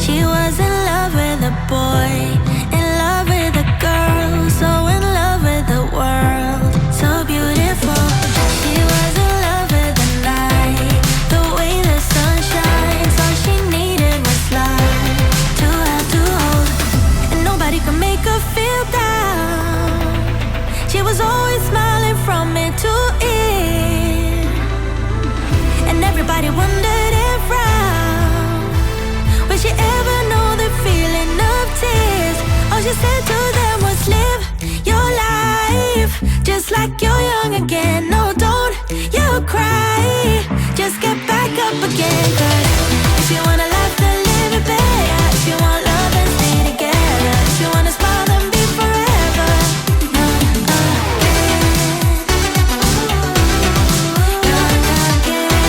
She was in love with a boy, in love with a girl, so in love with the world, so beautiful. She was in love with the night, the way the sun shines. All she needed was love to have to hold, and nobody could make her feel down. She was always smiling from ear to ear, and everybody wondered around, would she ever know the feeling of tears? All she said to them was, live your life just like you're young again. No, don't you cry, just get back up again. 'Cause if you want a life, then live it better. If you want love, then stay together. If you wanna smile, then be forever young again. Young again.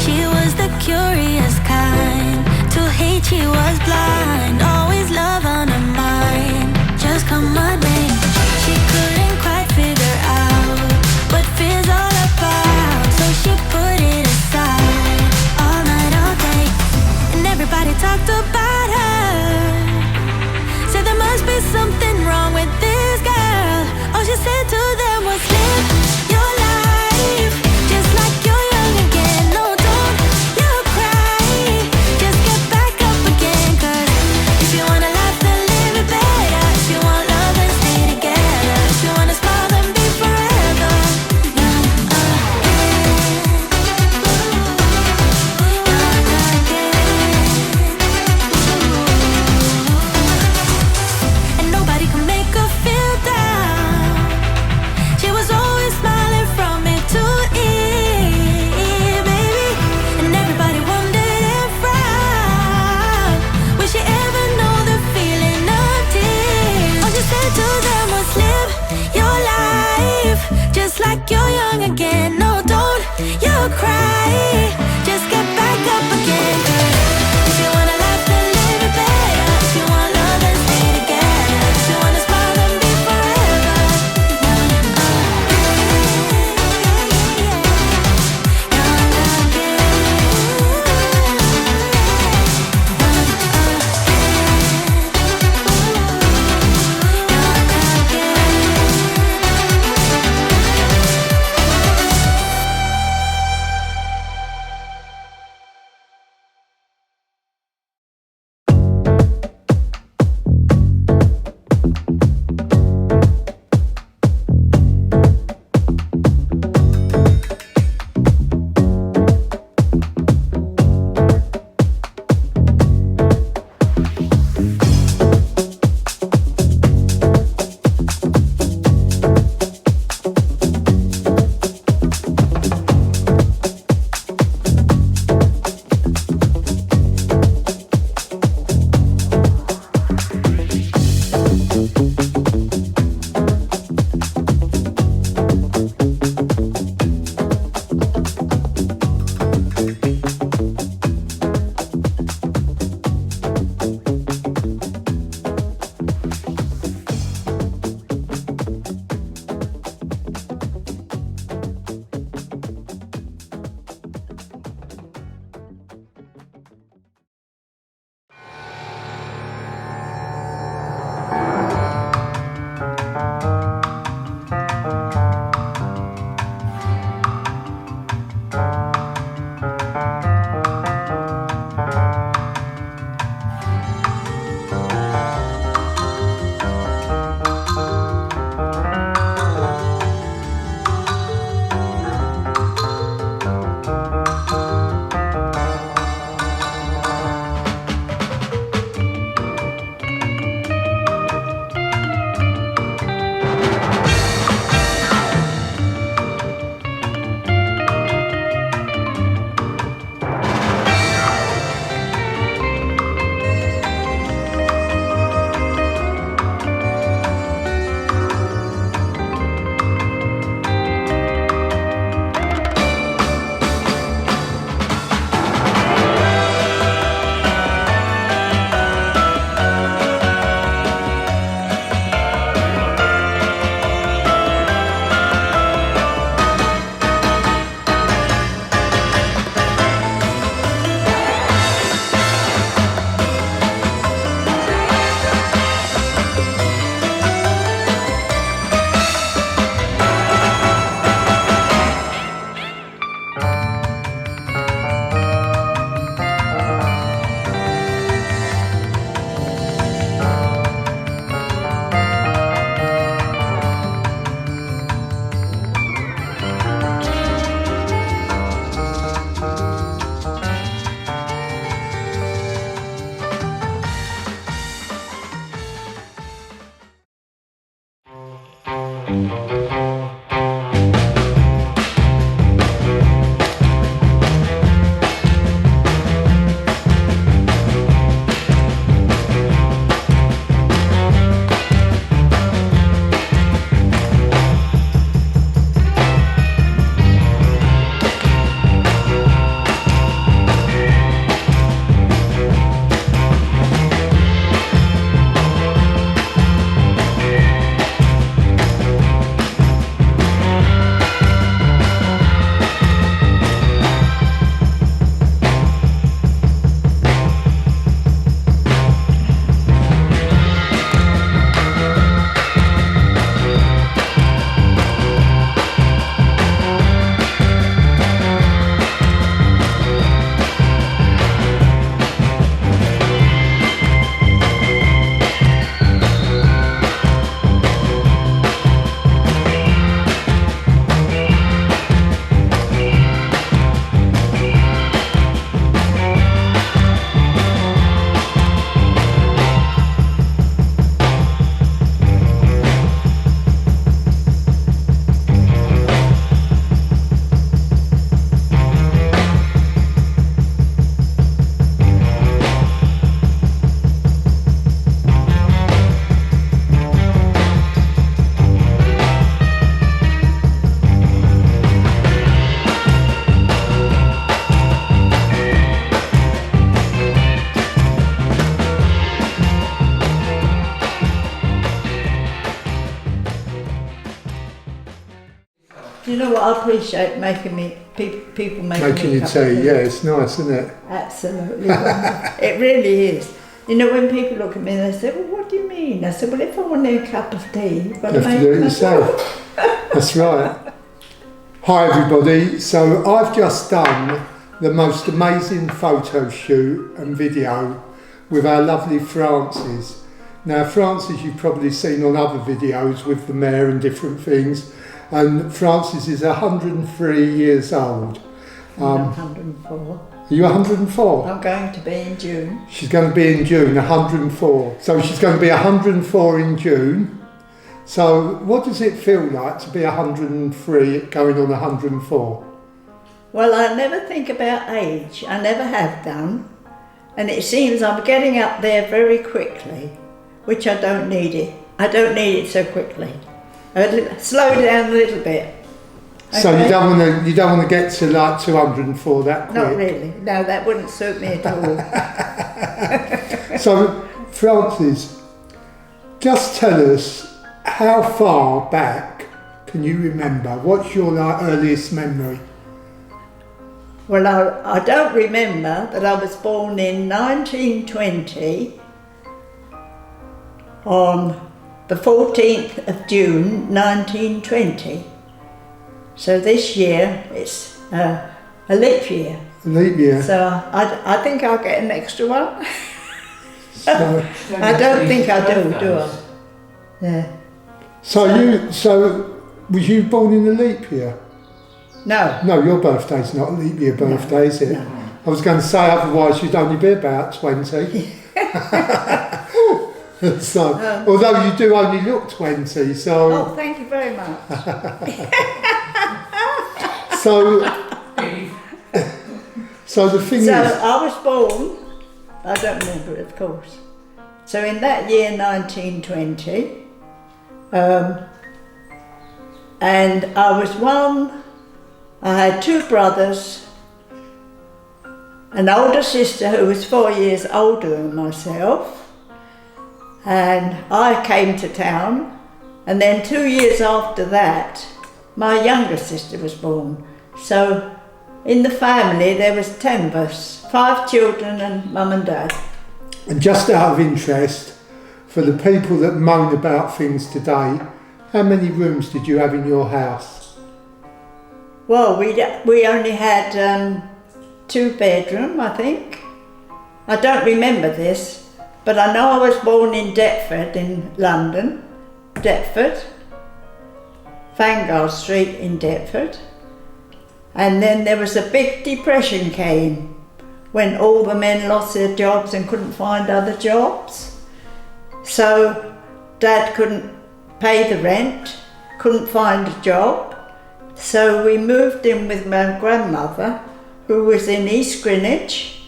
She was the curious kind, to hate she was blind, always love on her mind, just come what may. She couldn't quite figure out what fear's all about. I appreciate people making you tea. Yeah, it's nice, isn't it? Absolutely. It really is. You know, when people look at me and they say, well, what do you mean? I said, well, if I want a cup of tea, you've got to make do it yourself. That's right. Hi everybody. So I've just done the most amazing photo shoot and video with our lovely Frances. Now Frances you've probably seen on other videos with the mayor and different things, and Frances is 103 years old. I'm 104. Are you 104? I'm going to be in June. She's going to be in June, 104. So she's going to be 104 in June. So what does it feel like to be 103 going on 104? Well, I never think about age. I never have done. And it seems I'm getting up there very quickly, which I don't need it. I don't need it so quickly. Slow down a little bit. Okay? So you don't want to get to like 204 that quick? Not really. No, that wouldn't suit me at all. So, Frances, just tell us, how far back can you remember? What's your earliest memory? Well, I don't remember, but I was born in 1920 on the 14th of June 1920. So this year it's a leap year. A leap year. So I think I'll get an extra one. I don't think I do I? Yeah. So was you born in a leap year? No. No, your birthday's not a leap year birthday, is it? No. I was going to say otherwise you'd only be about 20. So, although you do only look 20, so... Oh, thank you very much. So the thing is... So I was born, I don't remember it, of course. So in that year, 1920, and I was I had two brothers, an older sister who was 4 years older than myself, and I came to town, and then 2 years after that, my younger sister was born. So in the family there was 10 of us, 5 children and mum and dad. And just out of interest, for the people that moan about things today, how many rooms did you have in your house? Well, we only had 2 bedroom, I think. I don't remember this, but I know I was born in Deptford in London, Deptford, Fangard Street in Deptford. And then there was a big depression came when all the men lost their jobs and couldn't find other jobs. So Dad couldn't pay the rent, couldn't find a job. So we moved in with my grandmother, who was in East Greenwich,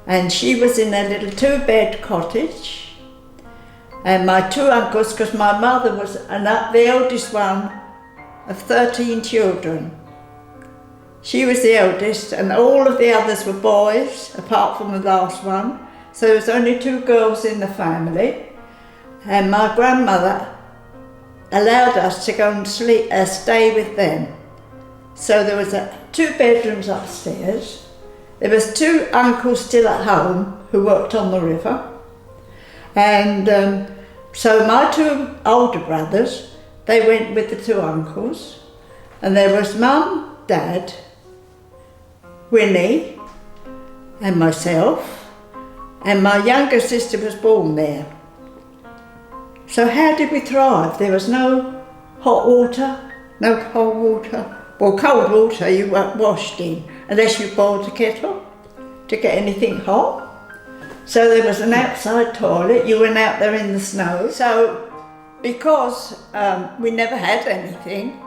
and she was in a little 2-bed cottage. And my 2 uncles, because my mother was the eldest one of 13 children. She was the eldest, and all of the others were boys, apart from the last one. So there was only 2 girls in the family. And my grandmother allowed us to go and stay with them. So there was 2 bedrooms upstairs. There was 2 uncles still at home who worked on the river. And so my 2 older brothers, they went with the 2 uncles. And there was Mum, Dad, Winnie and myself, and my younger sister was born there. So how did we thrive? There was no hot water, no cold water. Well, cold water you weren't washed in, unless you boiled the kettle to get anything hot. So there was an outside toilet, you went out there in the snow. So because we never had anything,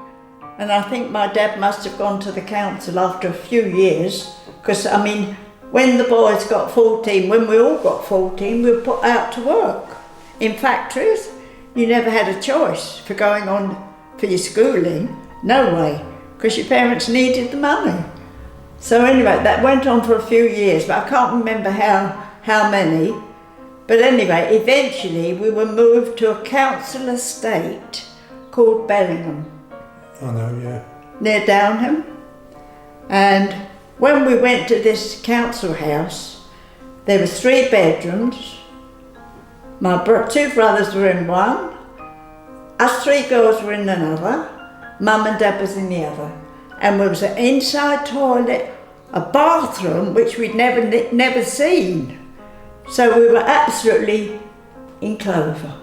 and I think my dad must have gone to the council after a few years, because I mean, when the boys got 14, when we all got 14, we were put out to work. In factories, you never had a choice for going on for your schooling, no way, because your parents needed the money. So anyway, that went on for a few years, but I can't remember how many. But anyway, eventually we were moved to a council estate called Bellingham. I know, yeah. near Downham. And when we went to this council house, there was 3 bedrooms. My 2 brothers were in one, us 3 girls were in another, Mum and Dad was in the other. And there was an inside toilet, a bathroom which we'd never seen. So we were absolutely in clover,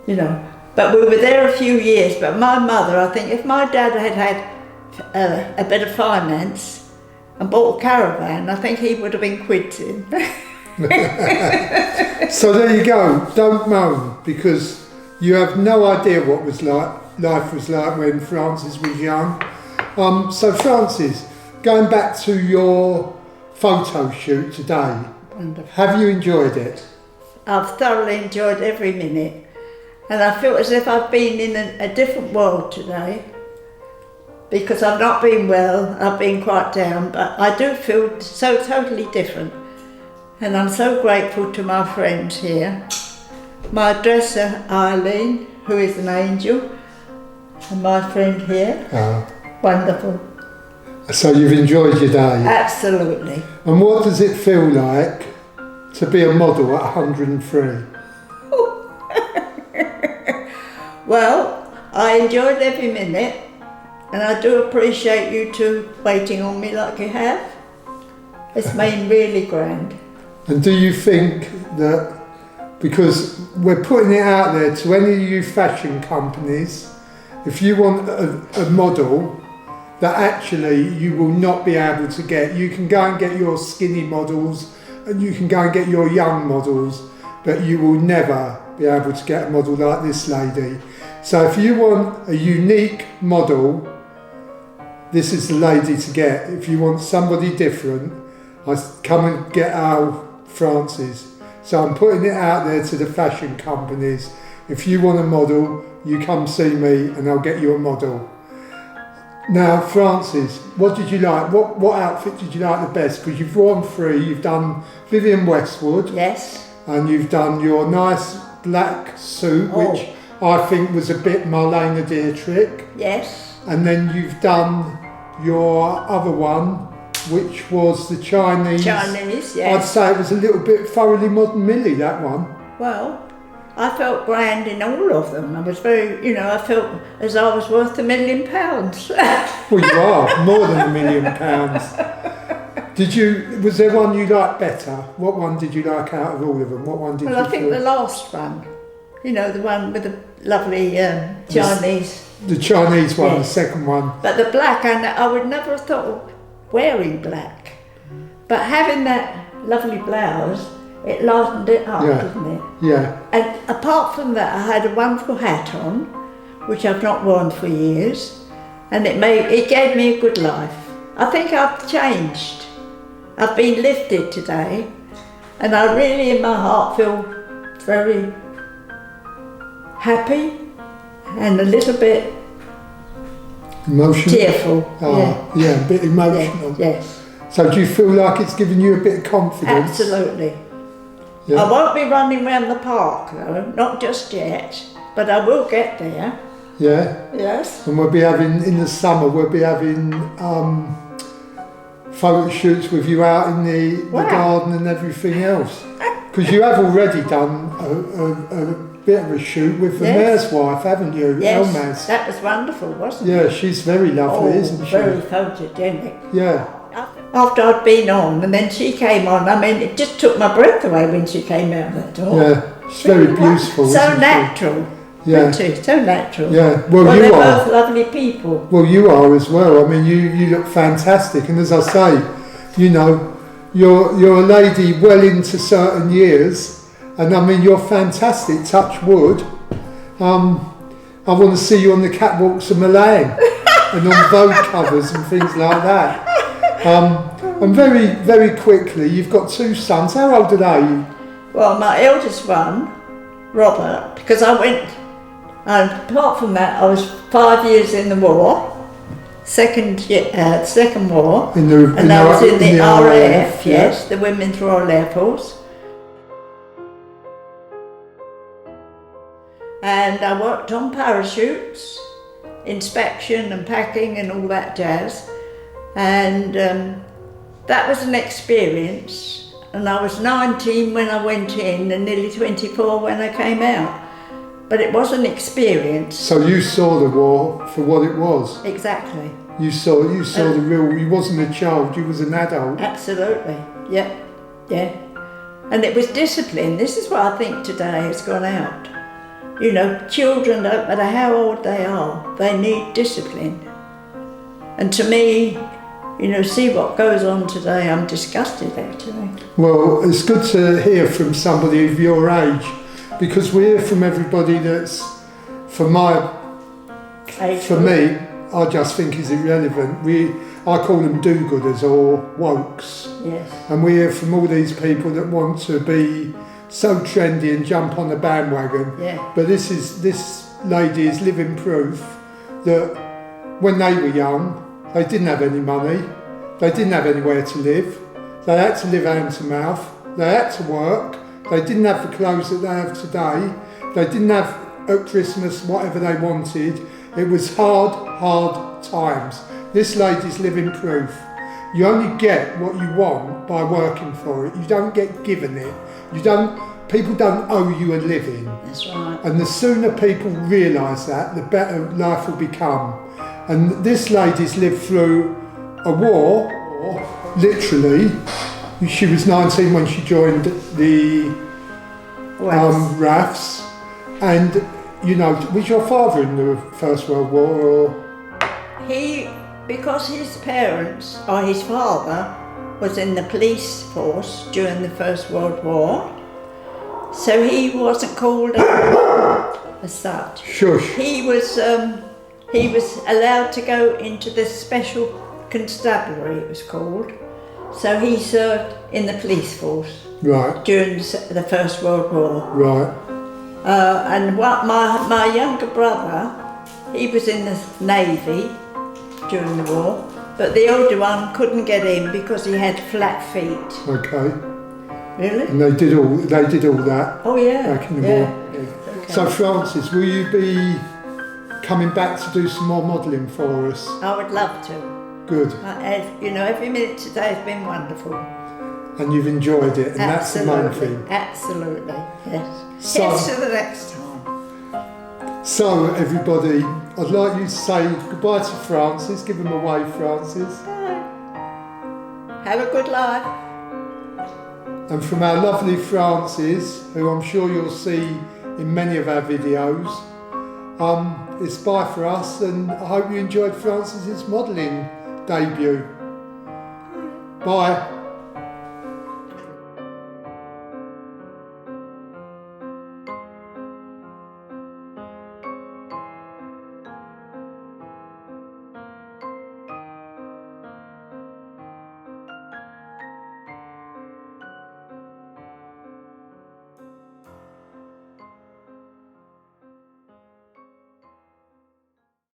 you know. But we were there a few years. But my mother, I think, if my dad had had a bit of finance and bought a caravan, I think he would have been quitting. So there you go. Don't moan, because you have no idea what life was like when Frances was young. So Frances, going back to your photo shoot today, Wonderful. Have you enjoyed it? I've thoroughly enjoyed every minute, and I feel as if I've been in a different world today, because I've not been well, I've been quite down, but I do feel so totally different, and I'm so grateful to my friends here. My dresser, Eileen, who is an angel, and my friend here, wonderful. So you've enjoyed your day? Absolutely. And what does it feel like to be a model at 103? Well, I enjoyed every minute, and I do appreciate you two waiting on me like you have. It's been really grand. And do you think that, because we're putting it out there to any of you fashion companies, if you want a model that actually you will not be able to get, you can go and get your skinny models and you can go and get your young models, but you will never be able to get a model like this lady. So if you want a unique model, this is the lady to get. If you want somebody different, come and get our Frances. So I'm putting it out there to the fashion companies. If you want a model, you come see me and I'll get you a model. Now, Frances, what did you like? What outfit did you like the best? Because you've worn 3. You've done Vivienne Westwood. Yes. And you've done your nice black suit, which I think was a bit Marlene Dietrich. Yes. And then you've done your other one, which was the Chinese. Chinese, yes. I'd say it was a little bit thoroughly modern Millie, that one. Well, I felt grand in all of them. I was very, I felt as I was worth £1 million. Well, you are, more than £1 million. Was there one you liked better? What one did you like out of all of them? What one did you Well, I think the last one, the one with the lovely Chinese. The Chinese one, yes. The second one. But the black, I would never have thought of wearing black. But having that lovely blouse, it lightened it up, didn't it? Yeah. And apart from that, I had a wonderful hat on, which I've not worn for years, and it gave me a good life. I think I've changed. I've been lifted today, and I really, in my heart, feel very happy and a little bit emotional. Tearful. Yeah, a bit emotional. Yes. So do you feel like it's given you a bit of confidence? Absolutely. Yeah. I won't be running around the park though, not just yet, but I will get there. Yeah? Yes. And we'll be having, in the summer, photo shoots with you out in the garden and everything else. Because you have already done a bit of a shoot with the mayor's wife, haven't you? Yes, Elmaz. that was wonderful, wasn't it? Yeah, she's very lovely, isn't she? Very photogenic. Yeah. After I'd been on, and then she came on, it just took my breath away when she came out that door. Yeah, she's very beautiful, so natural. Yeah. Isn't she? So natural. Yeah, well you they're are. both lovely people. Well, you are as well. You look fantastic, and as I say, you're a lady well into certain years, and you're fantastic, touch wood. I want to see you on the catwalks of Milan and on Vogue covers and things like that. And very, very quickly, you've got 2 sons. How old are they? Well, my eldest one, Robert, because apart from that, I was 5 years in the war, second war, and I was in the RAF, yes, the Women's Royal Air Force. And I worked on parachutes, inspection and packing and all that jazz. And that was an experience. And I was 19 when I went in and nearly 24 when I came out. But it was an experience. So you saw the war for what it was. Exactly. You saw the real. You wasn't a child. You was an adult. Absolutely. Yeah. And it was discipline. This is what I think today has gone out. You know, children, don't matter how old they are, they need discipline. And to me, you know, see what goes on today, I'm disgusted actually. Well, it's good to hear from somebody of your age, because we hear from everybody that's, for me, I just think is irrelevant. I call them do-gooders or wokes. Yes. And we hear from all these people that want to be so trendy and jump on the bandwagon. Yeah. But this lady is living proof that when they were young, they didn't have any money, they didn't have anywhere to live, they had to live hand to mouth, they had to work, they didn't have the clothes that they have today, they didn't have at Christmas whatever they wanted. It was hard times. This lady's living proof. You only get what you want by working for it. You don't get given it. People don't owe you a living. That's right. And the sooner people realise that, the better life will become. And this lady's lived through a war, literally. She was 19 when she joined the RAFs. And, you know, was your father in the First World War? Or? Because his parents, or his father, was in the police force during the First World War, so he wasn't called as such. Shush. He was allowed to go into the special constabulary, it was called. So he served in the police force. Right. During the First World War. Right. And my younger brother, he was in the Navy during the war, but the older one couldn't get in because he had flat feet. Okay. Really? And they did all that. Oh yeah. Back in the war. Okay. So Frances, will you be coming back to do some more modelling for us? I would love to. Good. You know, every minute today has been wonderful. And you've enjoyed it, and that's the main thing. Absolutely, yes. So, Here's to the next time. So everybody, I'd like you to say goodbye to Frances. Give him a wave, Frances. Bye. Have a good life. And from our lovely Frances, who I'm sure you'll see in many of our videos, it's bye for us, and I hope you enjoyed Frances's modelling debut. Bye.